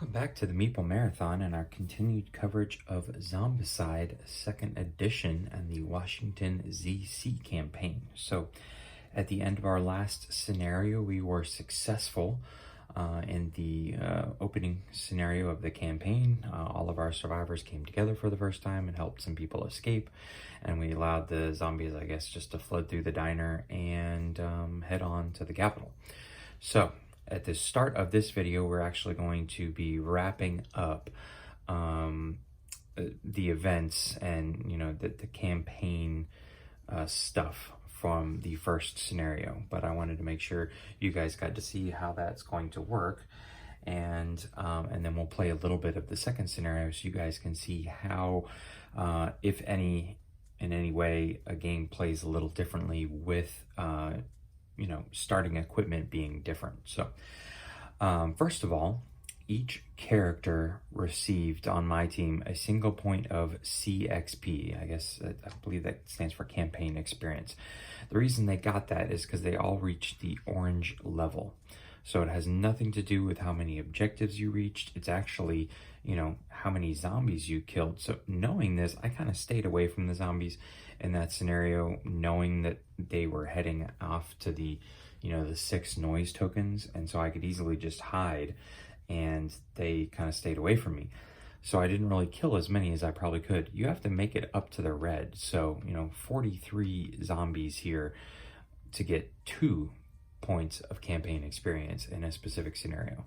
Welcome back to the Meeple Marathon and our continued coverage of Zombicide 2nd Edition and the Washington ZC campaign. So, at the end of our last scenario, we were successful in the opening scenario of the campaign. All of our survivors came together for the first time and helped some people escape. And we allowed the zombies, I guess, just to flood through the diner and head on to the Capitol. So, at the start of this video, we're actually going to be wrapping up the events and, the campaign stuff from the first scenario. But I wanted to make sure you guys got to see how that's going to work. And then we'll play a little bit of the second scenario so you guys can see how, if any, in any way, a game plays a little differently with starting equipment being different. So, first of all, each character received on my team a single point of CXP. I believe that stands for campaign experience. The reason they got that is because they all reached the orange level. So it has nothing to do with how many objectives you reached. It's actually, how many zombies you killed. So knowing this, I kind of stayed away from the zombies in that scenario, knowing that they were heading off to the, the 6 noise tokens. And so I could easily just hide and they kind of stayed away from me. So I didn't really kill as many as I probably could. You have to make it up to the red. So, 43 zombies here to get 2 points of campaign experience in a specific scenario.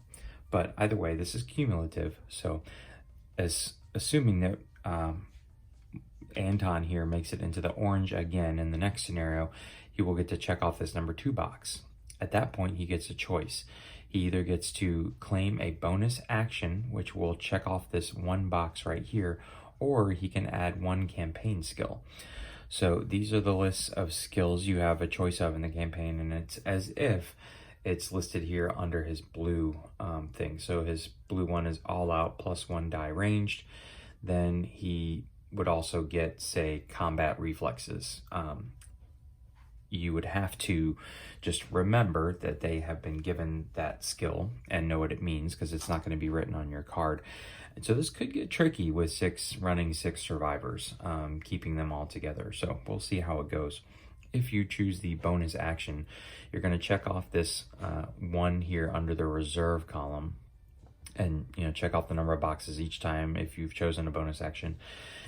But either way, this is cumulative. So assuming that Anton here makes it into the orange again in the next scenario, he will get to check off this number 2 box. At that point, he gets a choice. He either gets to claim a bonus action, which will check off this 1 box right here, or he can add 1 campaign skill. So these are the lists of skills you have a choice of in the campaign, and it's as if it's listed here under his blue thing. So his blue one is all out plus 1 die ranged. Then he would also get, say, combat reflexes. You would have to just remember that they have been given that skill and know what it means, because it's not going to be written on your card. And so this could get tricky with running 6 survivors, keeping them all together. So we'll see how it goes. If you choose the bonus action, you're going to check off this 1 here under the reserve column, and check off the number of boxes each time if you've chosen a bonus action.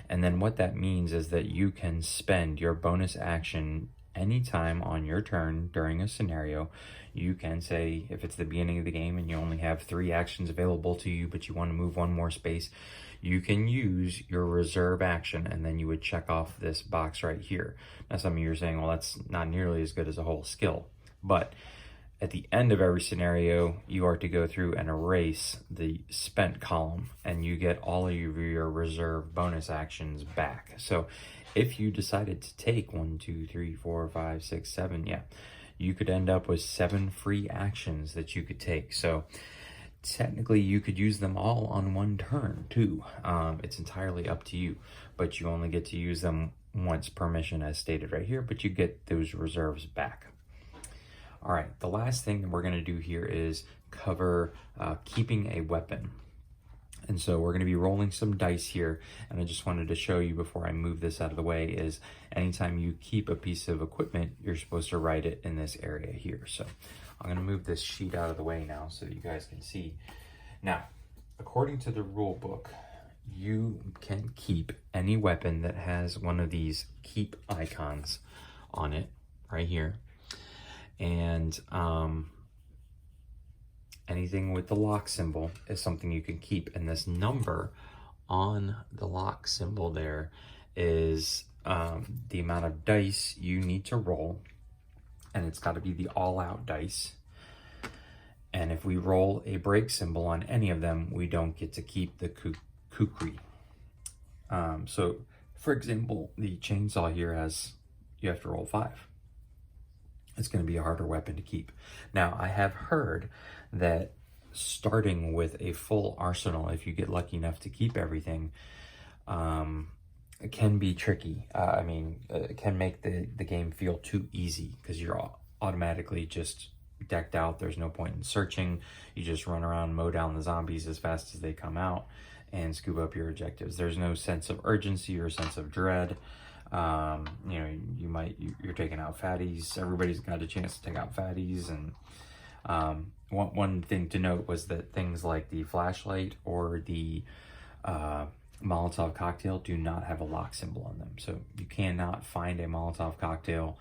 And then what that means is that you can spend your bonus action anytime on your turn during a scenario. You can say, if it's the beginning of the game and you only have 3 actions available to you, but you want to move 1 more space, you can use your reserve action, and then you would check off this box right here. Now, some of you are saying, well, that's not nearly as good as a whole skill. But at the end of every scenario, you are to go through and erase the spent column, and you get all of your reserve bonus actions back. So if you decided to take 1, 2, 3, 4, 5, 6, 7, you could end up with 7 free actions that you could take. So technically you could use them all on 1 turn too. It's entirely up to you, but you only get to use them once per mission as stated right here, but you get those reserves back. All right, the last thing that we're going to do here is cover keeping a weapon. And so we're going to be rolling some dice here, and I just wanted to show you before I move this out of the way is anytime you keep a piece of equipment, you're supposed to write it in this area here. So I'm going to move this sheet out of the way now so that you guys can see. Now, according to the rule book, you can keep any weapon that has one of these keep icons on it right here. And anything with the lock symbol is something you can keep. And this number on the lock symbol there is the amount of dice you need to roll. And it's got to be the all-out dice. And if we roll a break symbol on any of them, we don't get to keep the kukri. So, for example, the chainsaw here you have to roll 5. It's going to be a harder weapon to keep. Now, I have heard that starting with a full arsenal, if you get lucky enough to keep everything, it can be tricky. It can make the game feel too easy because you're automatically just decked out. There's no point in searching. You just run around, mow down the zombies as fast as they come out, and scoop up your objectives. There's no sense of urgency or sense of dread. You know, you're taking out fatties. Everybody's got a chance to take out fatties. And one thing to note was that things like the flashlight or the Molotov cocktail do not have a lock symbol on them. So you cannot find a Molotov cocktail,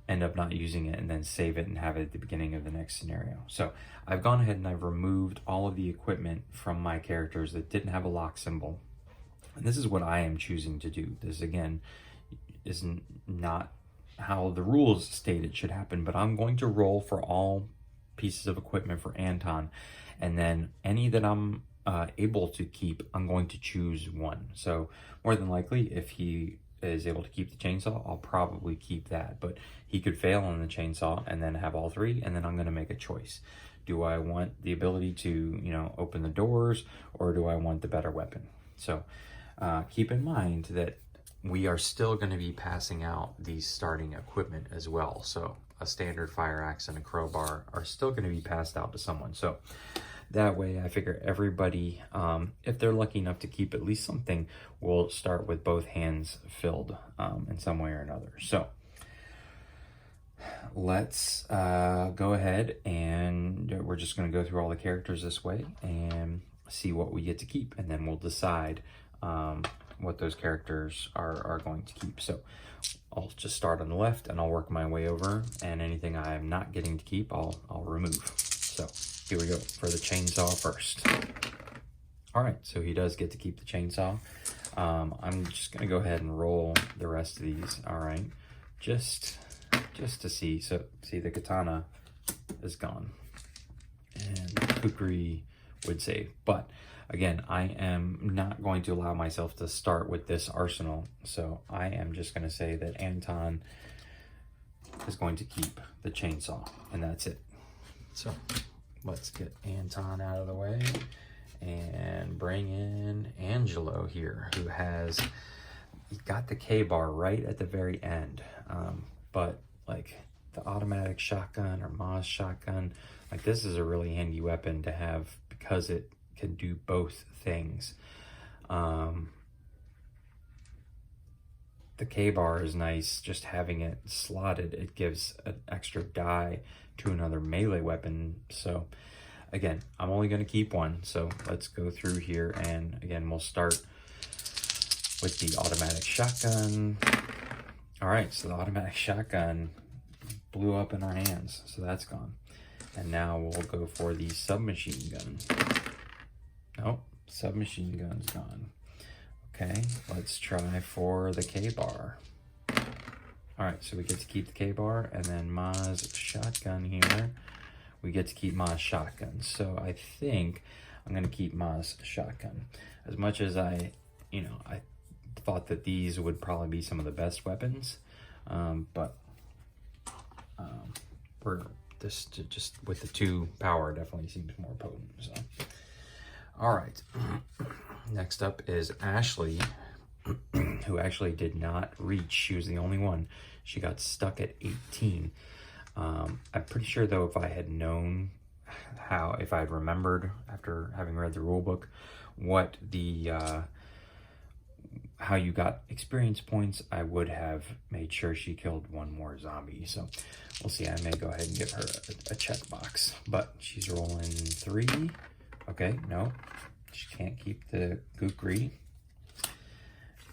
end up not using it, and then save it and have it at the beginning of the next scenario. So I've gone ahead and I've removed all of the equipment from my characters that didn't have a lock symbol. And this is what I am choosing to do. This, again, is not how the rules state it should happen, but I'm going to roll for all pieces of equipment for Anton, and then any that I'm able to keep, I'm going to choose one. So more than likely, if he is able to keep the chainsaw, I'll probably keep that, but he could fail on the chainsaw and then have all three, and then I'm going to make a choice. Do I want the ability to, you know, open the doors, or do I want the better weapon? So keep in mind that we are still going to be passing out these starting equipment as well. So a standard fire axe and a crowbar are still going to be passed out to someone. So that way, I figure everybody, if they're lucky enough to keep at least something, will start with both hands filled in some way or another. So let's go ahead, and we're just going to go through all the characters this way and see what we get to keep, and then we'll decide what those characters are going to keep. So I'll just start on the left, and I'll work my way over, and anything I am not getting to keep, I'll remove. So here we go for the chainsaw first. All right, so he does get to keep the chainsaw. I'm just gonna go ahead and roll the rest of these. All right, just to see. So see, the katana is gone, and the kukri would save. But again, I am not going to allow myself to start with this arsenal. So I am just gonna say that Anton is going to keep the chainsaw, and that's it. So let's get Anton out of the way and bring in Angelo here, who he got the K-bar right at the very end. But like the automatic shotgun or Ma's shotgun, like this is a really handy weapon to have because it can do both things. The K-bar is nice, just having it slotted, it gives an extra die to another melee weapon. So again, I'm only going to keep one, so let's go through here, and again, we'll start with the automatic shotgun. All right, so the automatic shotgun blew up in our hands, so that's gone. And now we'll go for the submachine gun. Nope, submachine gun's gone. Okay, let's try for the K-bar. All right, so we get to keep the K-bar, and then Ma's shotgun here. We get to keep Ma's shotgun. So I think I'm gonna keep Ma's shotgun. As much as I thought that these would probably be some of the best weapons, but we're just with the 2 power definitely seems more potent. So, all right. Next up is Ashley, who actually did not reach. She was the only one. She got stuck at 18. I'm pretty sure though, if I had known if I had remembered after having read the rule book, what the, how you got experience points, I would have made sure she killed one more zombie. So we'll see. I may go ahead and give her a checkbox, but she's rolling 3. Okay, no, she can't keep the kukri.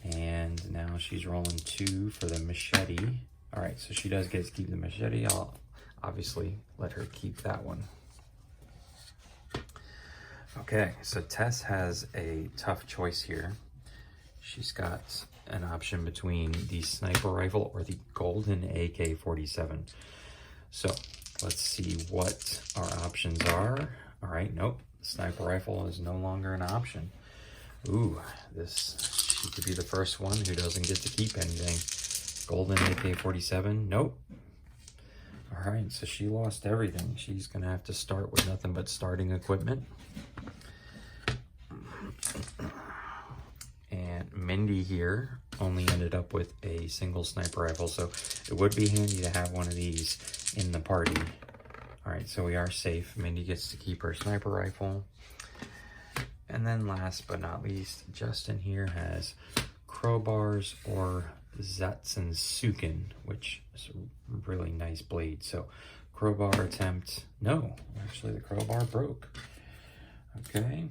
And now she's rolling 2 for the machete. All right, so she does get to keep the machete. I'll obviously let her keep that one. Okay, so Tess has a tough choice here. She's got an option between the sniper rifle or the golden AK-47. So let's see what our options are. All right, nope, sniper rifle is no longer an option. Ooh, she could be the first one who doesn't get to keep anything. Golden AK-47, nope. All right, so she lost everything. She's gonna have to start with nothing but starting equipment. And Mindy here only ended up with a single sniper rifle, so it would be handy to have one of these in the party. All right, so we are safe. Mindy gets to keep her sniper rifle. And then last but not least, Justin here has crowbars or Zatsensuken, which is a really nice blade. So crowbar attempt. No, actually the crowbar broke. Okay,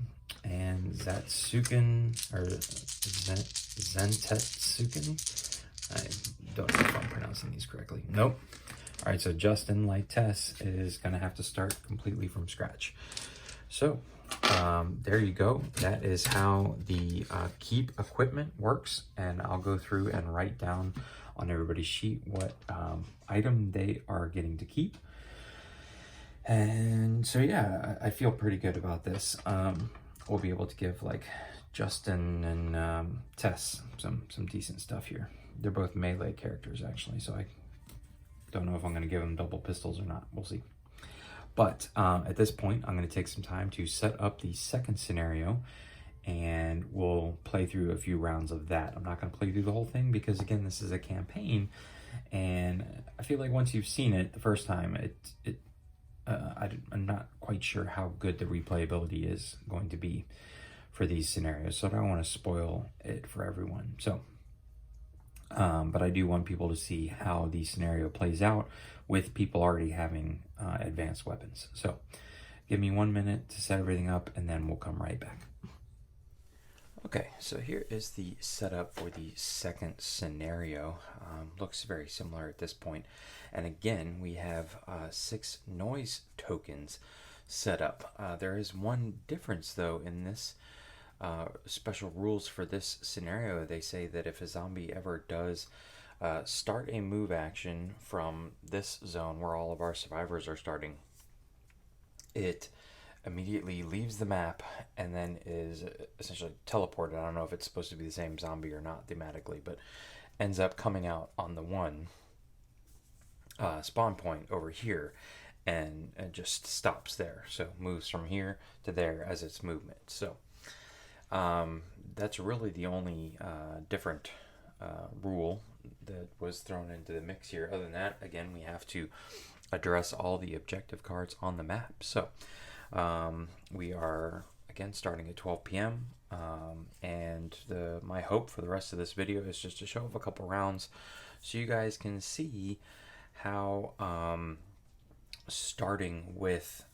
and Zatsuken, or Zentetsuken. I don't know if I'm pronouncing these correctly. Nope. All right, so Justin, like Tess, is gonna have to start completely from scratch. So there you go. That is how the keep equipment works, and I'll go through and write down on everybody's sheet what item they are getting to keep. And so yeah, I feel pretty good about this. We'll be able to give like Justin and Tess some decent stuff here. They're both melee characters actually, so I don't know if I'm going to give them double pistols or not. We'll see. But at this point, I'm going to take some time to set up the second scenario, and we'll play through a few rounds of that. I'm not going to play through the whole thing because, again, this is a campaign, and I feel like once you've seen it the first time, I'm not quite sure how good the replayability is going to be for these scenarios, so I don't want to spoil it for everyone. So, but I do want people to see how the scenario plays out with people already having advanced weapons. So give me 1 minute to set everything up, and then we'll come right back. Okay, so here is the setup for the second scenario. Looks very similar at this point. And again, we have 6 noise tokens set up. There is one difference, though, in this special rules for this scenario. They say that if a zombie ever does start a move action from this zone where all of our survivors are starting, it immediately leaves the map and then is essentially teleported. I don't know if it's supposed to be the same zombie or not thematically, but ends up coming out on the one spawn point over here and just stops there. So moves from here to there as its movement. So that's really the only different rule that was thrown into the mix here. Other than that, again, we have to address all the objective cards on the map. So we are again starting at 12 p.m. And my hope for the rest of this video is just to show off a couple rounds so you guys can see how starting with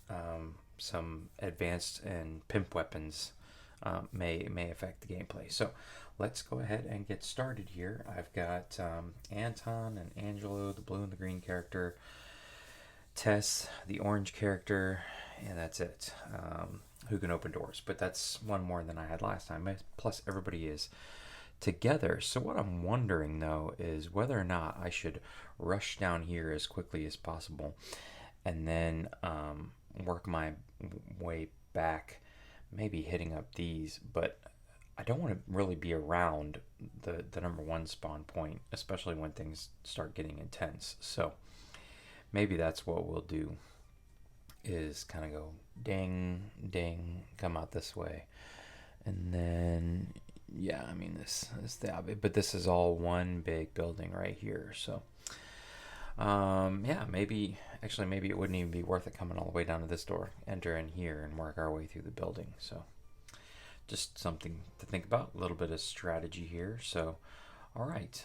some advanced and pimp weapons may affect the gameplay. So let's go ahead and get started here. I've got Anton and Angelo, the blue and the green character, Tess, the orange character, and that's it. Who can open doors, but that's one more than I had last time. Plus everybody is together. So what I'm wondering though is whether or not I should rush down here as quickly as possible and then work my way back, maybe hitting up these, but I don't want to really be around the number one spawn point, especially when things start getting intense. So maybe that's what we'll do, is kind of go ding, ding, come out this way. And then, yeah, I mean, this is the obvious, but this is all one big building right here. So, yeah, maybe it wouldn't even be worth it coming all the way down to this door, enter in here and work our way through the building. So just something to think about, a little bit of strategy here. So, all right.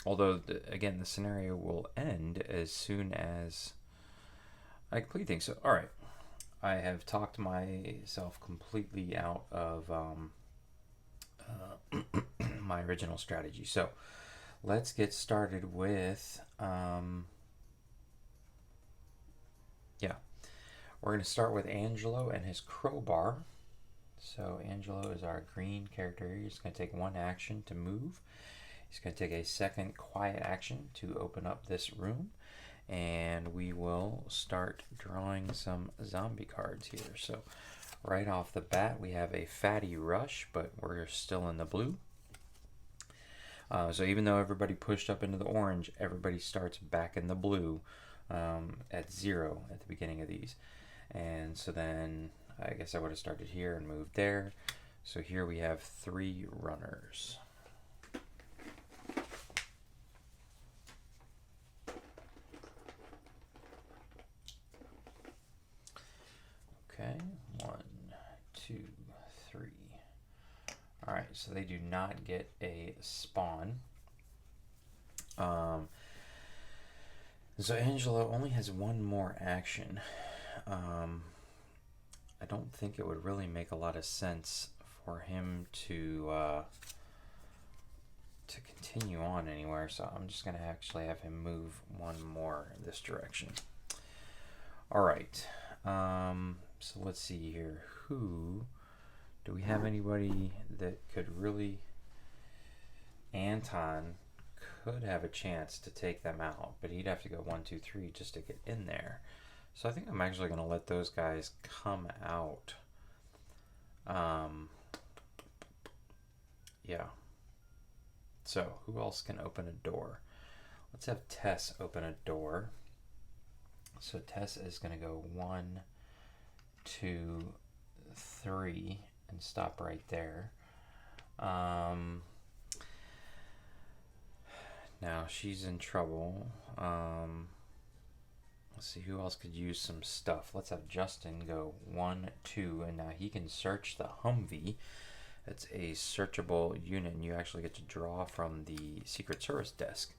Although, again, the scenario will end as soon as I complete things. So, all right. I have talked myself completely out of my original strategy. So, let's get started with, yeah. We're going to start with Angelo and his crowbar. So, Angelo is our green character. He's going to take one action to move. He's going to take a second quiet action to open up this room. And we will start drawing some zombie cards here. So right off the bat, we have a fatty rush, but we're still in the blue. So even though everybody pushed up into the orange, everybody starts back in the blue at 0 at the beginning of these. And so then I guess I would have started here and moved there. So here we have 3 runners. so they do not get a spawn. So Angelo only has one more action. I don't think it would really make a lot of sense for him to continue on anywhere, so I'm just going to actually have him move one more in this direction. Alright, so let's see here. Do we have anybody that could really... Anton could have a chance to take them out, but he'd have to go 1, 2, 3 just to get in there. So I think I'm actually going to let those guys come out. Yeah. So who else can open a door? Let's have Tess open a door. So Tess is going to go 1, 2, 3 and stop right there. Now she's in trouble. Let's see who else could use some stuff. Let's have Justin go 1, 2, and now he can search the Humvee. It's a searchable unit, and you actually get to draw from the Secret Service desk.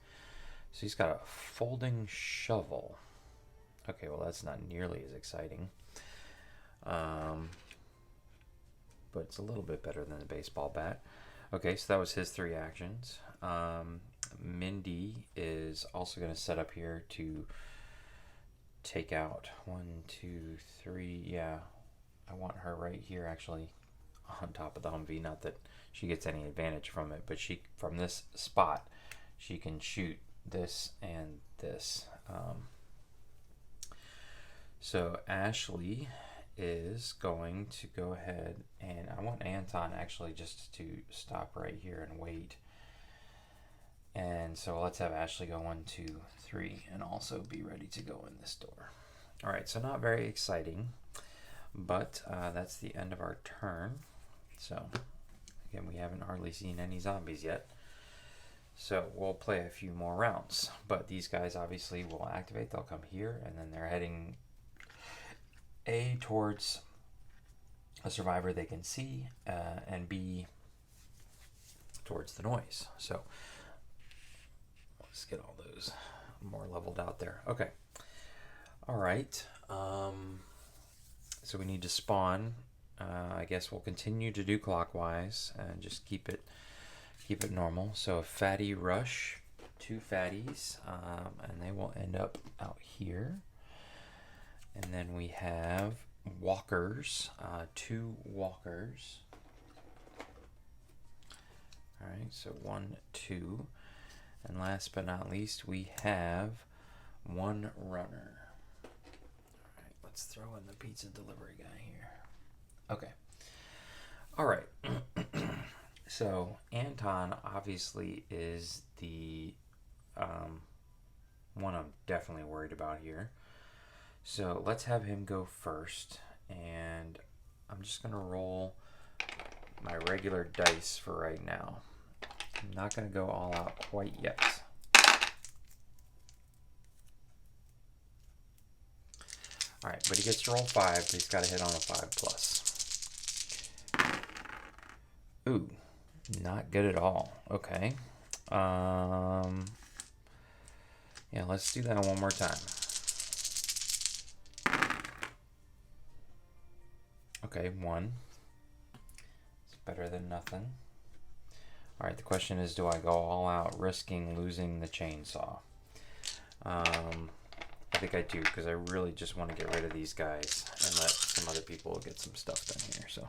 So he's got a folding shovel. Okay, well that's not nearly as exciting. But it's a little bit better than the baseball bat. Okay, so that was his 3 actions. Mindy is also going to set up here to take out 1, 2, 3. Yeah, I want her right here actually on top of the Humvee. Not that she gets any advantage from it, but she, from this spot, she can shoot this and this. So Ashley is going to go ahead, and I want Anton actually just to stop right here and wait. And so let's have Ashley go 1, 2, 3 and also be ready to go in this door. All right, so not very exciting, but that's the end of our turn. So again, we haven't hardly seen any zombies yet. So we'll play a few more rounds, but these guys obviously will activate. They'll come here, and then they're heading A, towards a survivor they can see, and B, towards the noise. So let's get all those more leveled out there. Okay. All right. So we need to spawn. I guess we'll continue to do clockwise and just keep it normal. So a fatty rush, 2 fatties, and they will end up out here. And then we have walkers, 2 walkers. All right, so 1, 2. And last but not least, we have 1 runner. All right, let's throw in the pizza delivery guy here. Okay. All right. So Anton obviously is the one I'm definitely worried about here. So let's have him go first, and I'm just going to roll my regular dice for right now. I'm not going to go all out quite yet. All right, but he gets to roll 5, but he's got to hit on a 5+. Ooh, not good at all. Okay. Yeah, let's do that one more time. Okay, 1. It's better than nothing. All right, the question is, do I go all out risking losing the chainsaw? I think I do, because I really just want to get rid of these guys and let some other people get some stuff done here. So,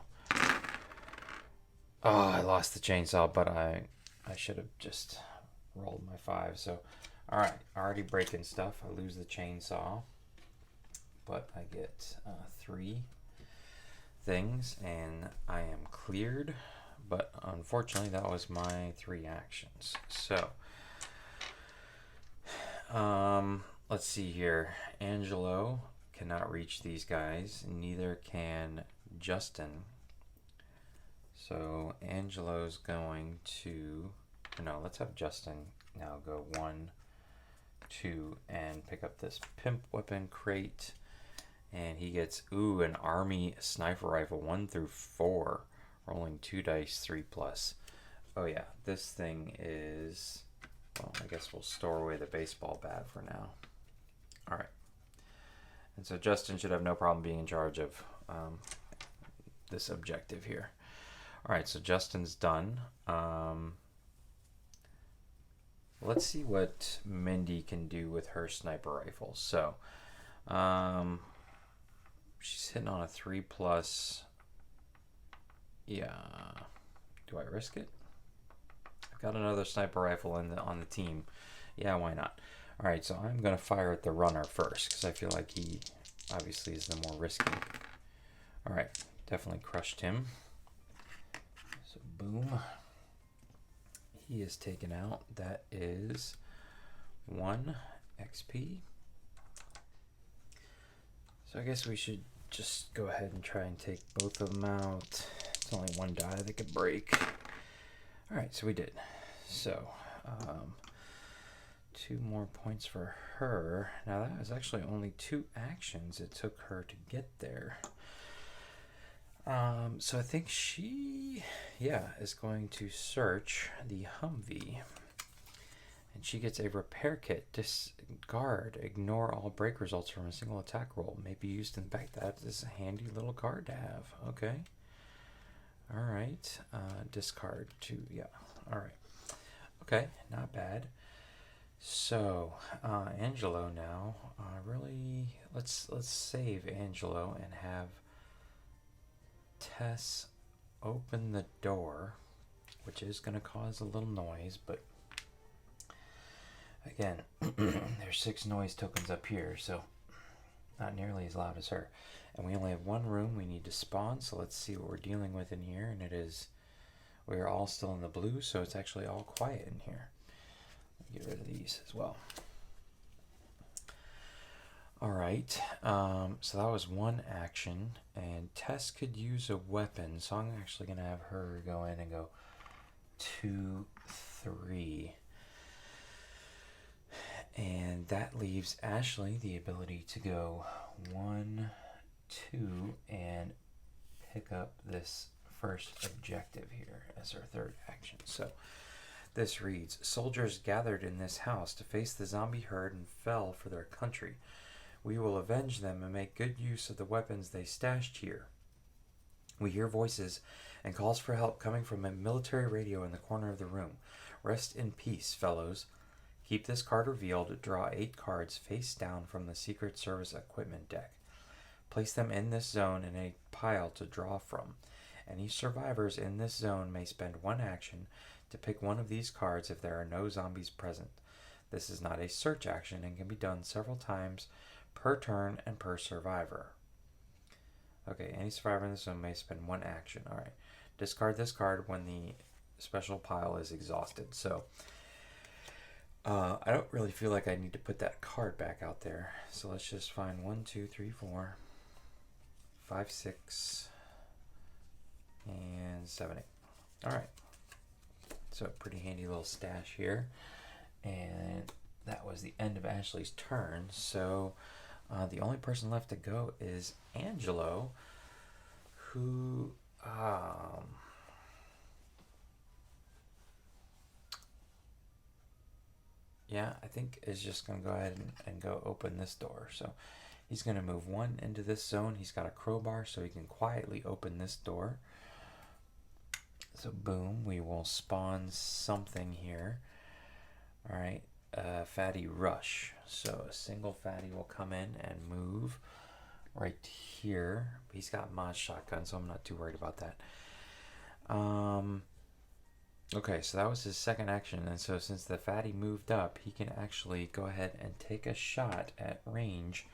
oh, I lost the chainsaw, but I should have just rolled my 5. So, all right, already breaking stuff. I lose the chainsaw, but I get 3 things, and I am cleared. But unfortunately, that was my 3 actions. So, let's see here. Angelo cannot reach these guys. Neither can Justin. So Angelo's going to... No, let's have Justin now go 1, 2, and pick up this pimp weapon crate. And he gets, ooh, an army sniper rifle 1 through 4. Rolling 2 dice, 3+. Oh yeah, this thing is, well, I guess we'll store away the baseball bat for now. All right. And so Justin should have no problem being in charge of this objective here. All right, so Justin's done. Let's see what Mindy can do with her sniper rifle. So she's hitting on a 3+. Yeah. Do I risk it? I've got another sniper rifle on the team. Yeah, why not? All right, so I'm going to fire at the runner first because I feel like he obviously is the more risky. All right, definitely crushed him. So boom. He is taken out. That is 1 XP. So I guess we should just go ahead and try and take both of them out. It's only 1 die that could break. All right, so we did. So 2 more points for her. Now that was actually only 2 actions it took her to get there. So I think she, is going to search the Humvee. And she gets a repair kit. Discard. Ignore all break results from a single attack roll. May be used in fact. That is a handy little card to have. Okay. All right. Discard to, All right. Okay, not bad. So, Angelo now. Really, let's save Angelo and have Tess open the door, which is going to cause a little noise, but again, there's 6 noise tokens up here, so not nearly as loud as her. And we only have 1 room we need to spawn, so let's see what we're dealing with in here. And it is, we are all still in the blue, so it's actually all quiet in here. Get rid of these as well. All right, so that was 1 action, and Tess could use a weapon, so I'm actually going to have her go in and go 2, 3. And that leaves Ashley the ability to go 1, 2, and pick up this first objective here as her 3rd action. So this reads, soldiers gathered in this house to face the zombie herd and fell for their country. We will avenge them and make good use of the weapons they stashed here. We hear voices and calls for help coming from a military radio in the corner of the room. Rest in peace, fellows. Keep this card revealed. Draw 8 cards face down from the Secret Service equipment deck. Place them in this zone in a pile to draw from. Any survivors in this zone may spend 1 action to pick one of these cards if there are no zombies present. This is not a search action and can be done several times per turn and per survivor. Okay, any survivor in this zone may spend 1 action. All right. Discard this card when the special pile is exhausted. So I don't really feel like I need to put that card back out there. So let's just find 1, 2, 3, 4, 5, 6, and 7, 8. All right. So a pretty handy little stash here. And that was the end of Ashley's turn. So the only person left to go is Angelo, who I think is just going to go ahead and go open this door. So he's going to move 1 into this zone. He's got a crowbar so he can quietly open this door. So boom, we will spawn something here. All right, fatty rush. So a single fatty will come in and move right here. He's got Mod's shotgun, so I'm not too worried about that. Okay, so that was his 2nd action, and so since the fatty moved up, he can actually go ahead and take a shot at range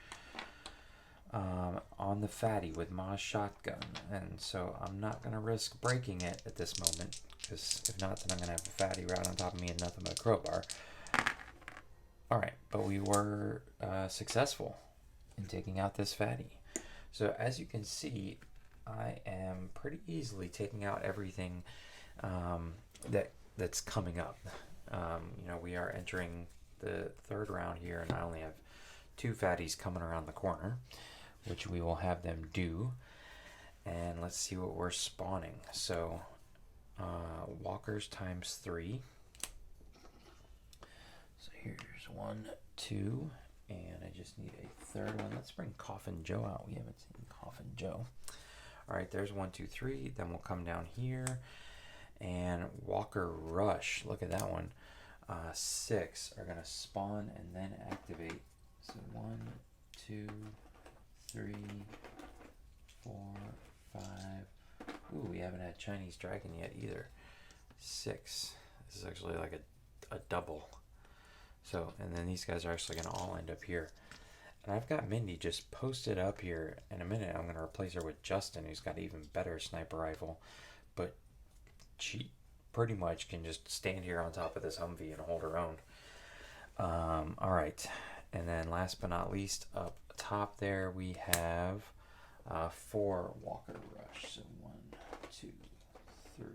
on the fatty with Ma's shotgun. And so I'm not going to risk breaking it at this moment, because if not, then I'm going to have a fatty right on top of me and nothing but a crowbar. Alright, but we were successful in taking out this fatty. So as you can see, I am pretty easily taking out everything that's coming up. We are entering the 3rd round here, and I only have 2 fatties coming around the corner, which we will have them do. And let's see what we're spawning. So, walkers times 3. So here's 1, 2, and I just need a third one. Let's bring Coffin Joe out. We haven't seen Coffin Joe. All right, there's 1, 2, 3. Then we'll come down here, and Walker Rush. Look at that one. 6 are gonna spawn and then activate. So 1, 2, 3, 4, 5. Ooh, we haven't had Chinese Dragon yet either. 6. This is actually like a double. So, and then these guys are actually going to all end up here. And I've got Mindy just posted up here. In a minute, I'm going to replace her with Justin, who's got an even better sniper rifle. But she pretty much can just stand here on top of this Humvee and hold her own. All right. And then last but not least, up top there, we have 4 Walker Rush. So 1, 2, 3,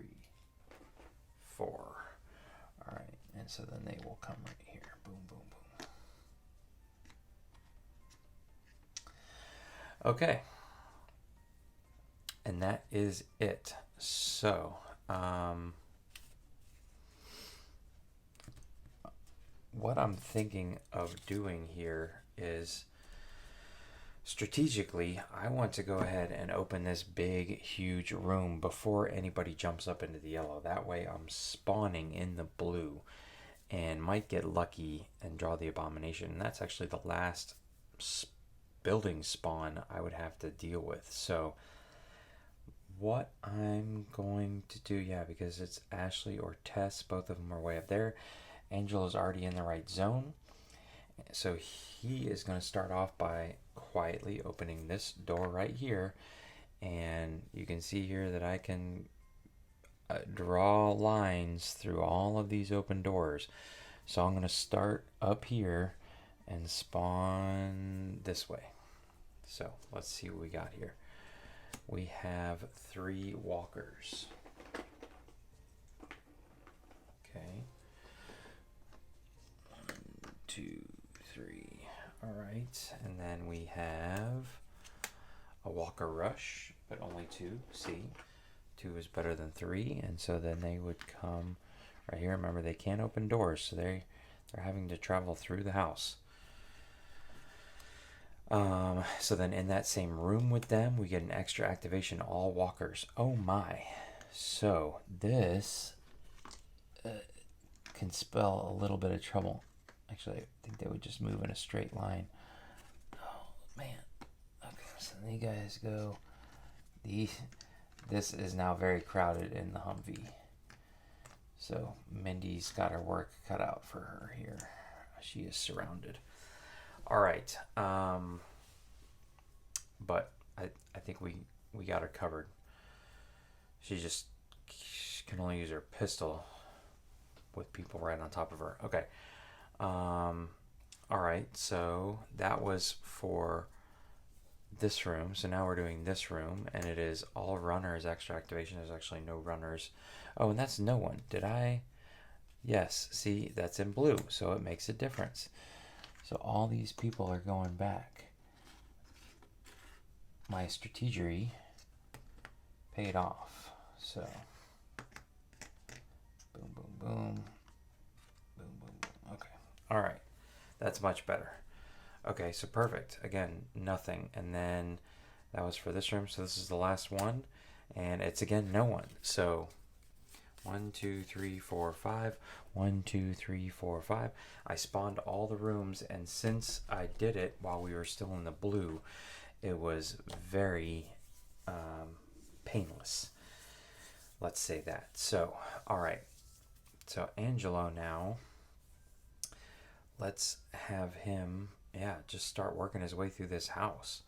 4. All right. And so then they will come right here. Boom, boom, boom. Okay. And that is it. So, what I'm thinking of doing here is strategically, I want to go ahead and open this big, huge room before anybody jumps up into the yellow. That way I'm spawning in the blue and might get lucky and draw the abomination. And that's actually the last building spawn I would have to deal with. So what I'm going to do, yeah, because it's Ashley or Tess, both of them are way up there. Angela's already in the right zone. So he is going to start off by quietly opening this door right here. And you can see here that I can draw lines through all of these open doors. So I'm going to start up here and spawn this way. So let's see what we got here. We have 3 walkers. Okay. 1, 2, 3. All right. And then we have a Walker Rush, but only 2. See? 2 is better than 3, and so then they would come right here. Remember, they can't open doors, so they're having to travel through the house. So then in that same room with them, we get an extra activation, all walkers. Oh my. So this can spell a little bit of trouble. Actually, I think they would just move in a straight line. Oh man. Okay, so then you guys go. This is now very crowded in the Humvee. So Mindy's got her work cut out for her here. She is surrounded. All right. But I think we got her covered. She can only use her pistol with people right on top of her. Okay. All right. So that was for this room. So now we're doing this room, and it is all runners extra activation. There's actually no runners. Oh, and that's no one. Did I? Yes. See, that's in blue, so it makes a difference. So all these people are going back. My strategery paid off. So boom, boom, boom, boom, boom, boom. Okay. All right. That's much better. Okay, so perfect. Again, nothing. And then that was for this room. So this is the last one. And it's again no one. So 1, 2, 3, 4, 5. 1, 2, 3, 4, 5. I spawned all the rooms, and since I did it while we were still in the blue, it was very painless. Let's say that. So, all right. So Angelo now, let's have him, just start working his way through this house.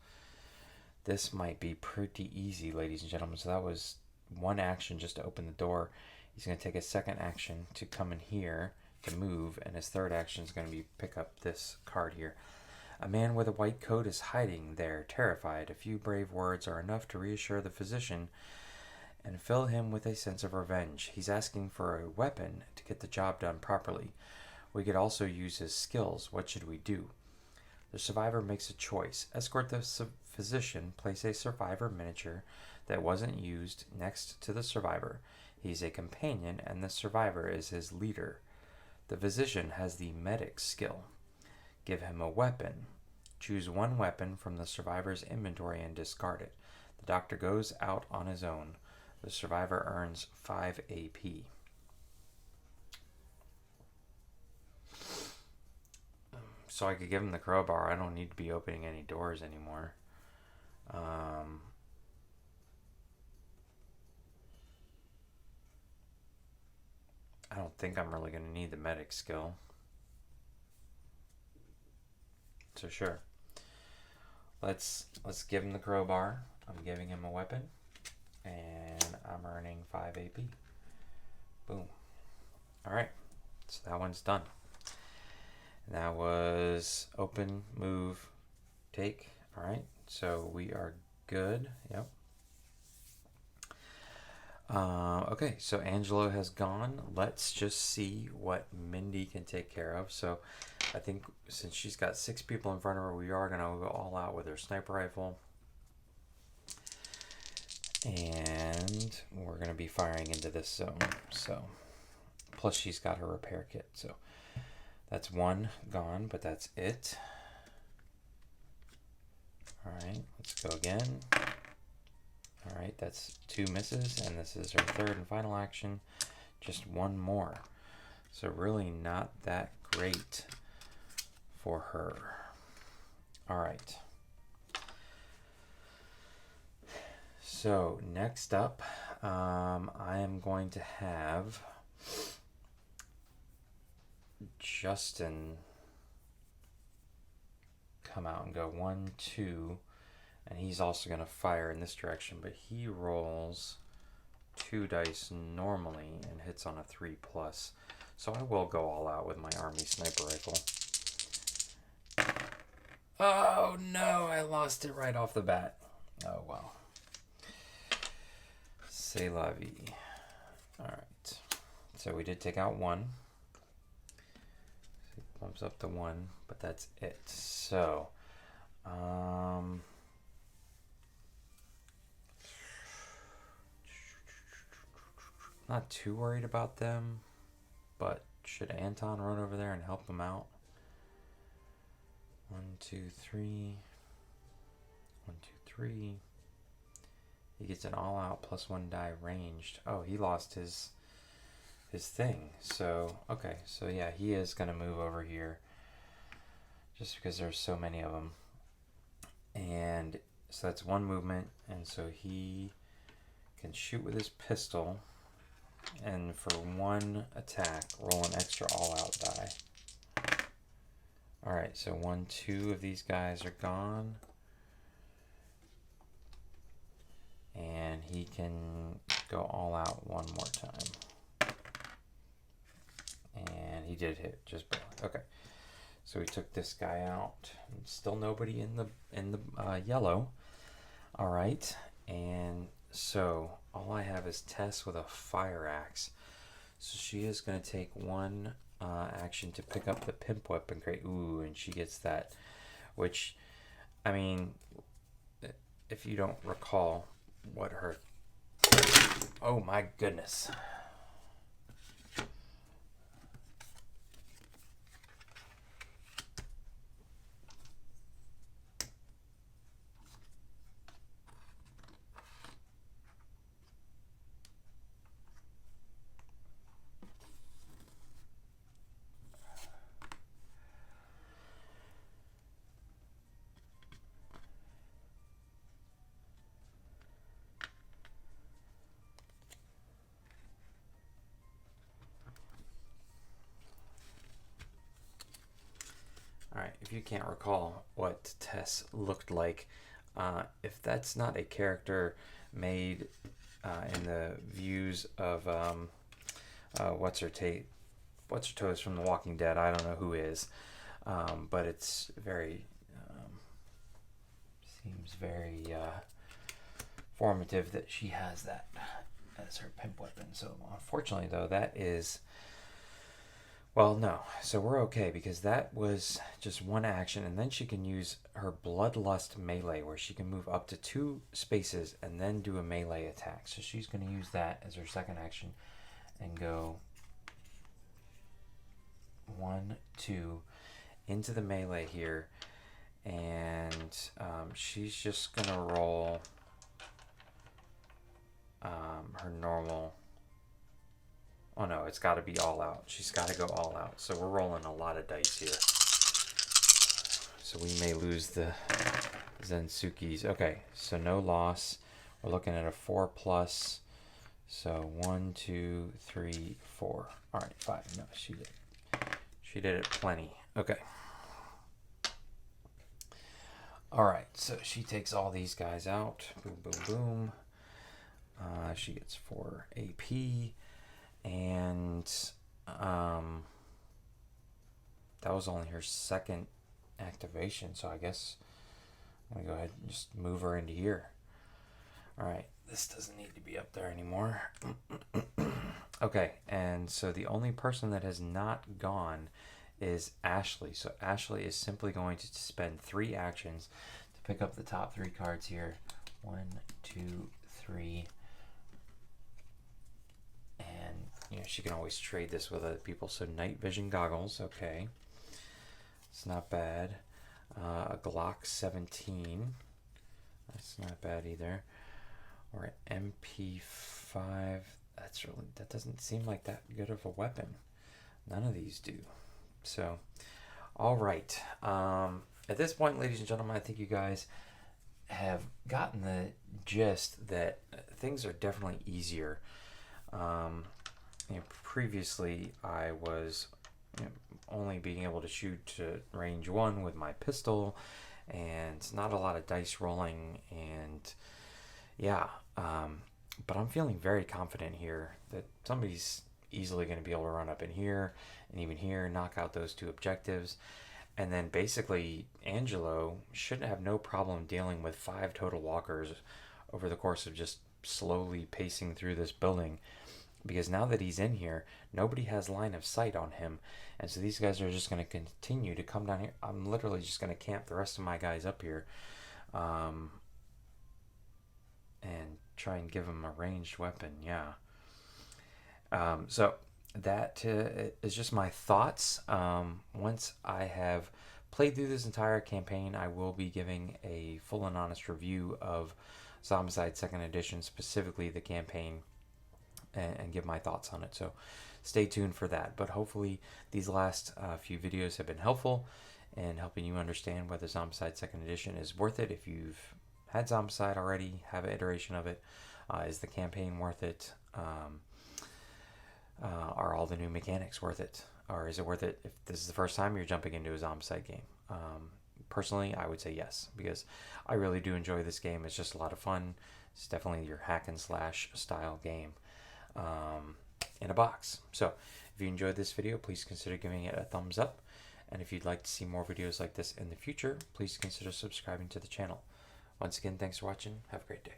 This might be pretty easy, ladies and gentlemen. So that was one action just to open the door. He's going to take a second action to come in here to move, and his third action is going to be pick up this card here. A man with a white coat is hiding there, terrified. A few brave words are enough to reassure the physician and fill him with a sense of revenge. He's asking for a weapon to get the job done properly. We could also use his skills. What should we do? The survivor makes a choice. Escort the physician. Place a survivor miniature that wasn't used next to the survivor. He's a companion, and the survivor is his leader. The physician has the medic skill. Give him a weapon. Choose one weapon from the survivor's inventory and discard it. The doctor goes out on his own. The survivor earns 5 AP. So I could give him the crowbar. I don't need to be opening any doors anymore. I don't think I'm really going to need the medic skill. So sure. Let's give him the crowbar. I'm giving him a weapon. And I'm earning 5 AP. Boom. Alright. So that one's done. And that was open, move, take. Alright. So we are good. Yep. Okay, so Angelo has gone. Let's just see what Mindy can take care of. So I think since she's got 6 people in front of her, we are going to go all out with her sniper rifle. And we're going to be firing into this zone. So, plus she's got her repair kit. So that's 1 gone, but that's it. All right, let's go again. All right, that's 2 misses, and this is her 3rd and final action. Just 1 more. So really not that great for her. All right. So next up, I am going to have Justin come out and go 1, 2. And he's also going to fire in this direction, but he rolls 2 dice normally and hits on a 3+. So I will go all out with my army sniper rifle. Oh no, I lost it right off the bat. Oh well. C'est la vie. Alright. So we did take out 1. So he bumps up to 1, but that's it. So, not too worried about them, but should Anton run over there and help them out? 1, 2, 3. 1, 2, 3. He gets an all-out +1 die ranged. Oh, he lost his thing. So, okay. So, yeah, he is going to move over here just because there's so many of them. And so that's 1 movement. And so he can shoot with his pistol. And for 1 attack, roll an extra all-out die. Alright, so 1, 2 of these guys are gone. And he can go all out 1 more time. And he did hit, just barely. Okay, so we took this guy out. Still nobody in the yellow. Alright, and so all I have is Tess with a fire axe. So she is going to take 1 action to pick up the pimp whip and create. Ooh, and she gets that. Which, I mean, if you don't recall what her. Oh my goodness. Alright, if you can't recall what Tess looked like, if that's not a character made in the views of what's her toes from The Walking Dead, I don't know who is, but it's very seems very formative that she has that as her pimp weapon. So unfortunately, though, that is Well, no. So we're okay because that was just one action, and then she can use her Bloodlust melee, where she can move up to 2 spaces and then do a melee attack. So she's going to use that as her second action and go 1, 2 into the melee here, and she's just going to roll her normal. Oh no, it's got to be all out. She's got to go all out. So we're rolling a lot of dice here. So we may lose the Zensukis. Okay, so no loss. We're looking at a 4+. So 1, 2, 3, 4. All right, 5. No, she did. She did it plenty. Okay. All right, so she takes all these guys out. Boom, boom, boom. She gets 4 AP. And that was only her second activation, so I guess I'm gonna go ahead and just move her into here. All right, this doesn't need to be up there anymore. Okay, and so the only person that has not gone is Ashley. So Ashley is simply going to spend 3 actions to pick up the top 3 cards here. 1, 2, 3. And you know, she can always trade this with other people. So night vision goggles, okay. It's not bad. A Glock 17. That's not bad either. Or an MP5. That doesn't seem like that good of a weapon. None of these do. So, all right. At this point, ladies and gentlemen, I think you guys have gotten the gist that things are definitely easier. Previously, I was only being able to shoot to range 1 with my pistol, and not a lot of dice rolling, and yeah. But I'm feeling very confident here that somebody's easily going to be able to run up in here and even here, knock out those 2 objectives. And then basically, Angelo shouldn't have no problem dealing with 5 total walkers over the course of just slowly pacing through this building. Because now that he's in here, nobody has line of sight on him. And so these guys are just going to continue to come down here. I'm literally just going to camp the rest of my guys up here. And try and give him a ranged weapon, yeah. So that is just my thoughts. Once I have played through this entire campaign, I will be giving a full and honest review of Zombicide 2nd Edition, specifically the campaign, and give my thoughts on it. So stay tuned for that. But hopefully these last few videos have been helpful in helping you understand whether Zombicide 2nd Edition is worth it. If you've had Zombicide already, have an iteration of it. Is the campaign worth it? Are all the new mechanics worth it? Or is it worth it if this is the first time you're jumping into a Zombicide game? Personally, I would say yes, because I really do enjoy this game. It's just a lot of fun. It's definitely your hack and slash style game in a box. So if you enjoyed this video, please consider giving it a thumbs up. And if you'd like to see more videos like this in the future, please consider subscribing to the channel. Once again, thanks for watching. Have a great day.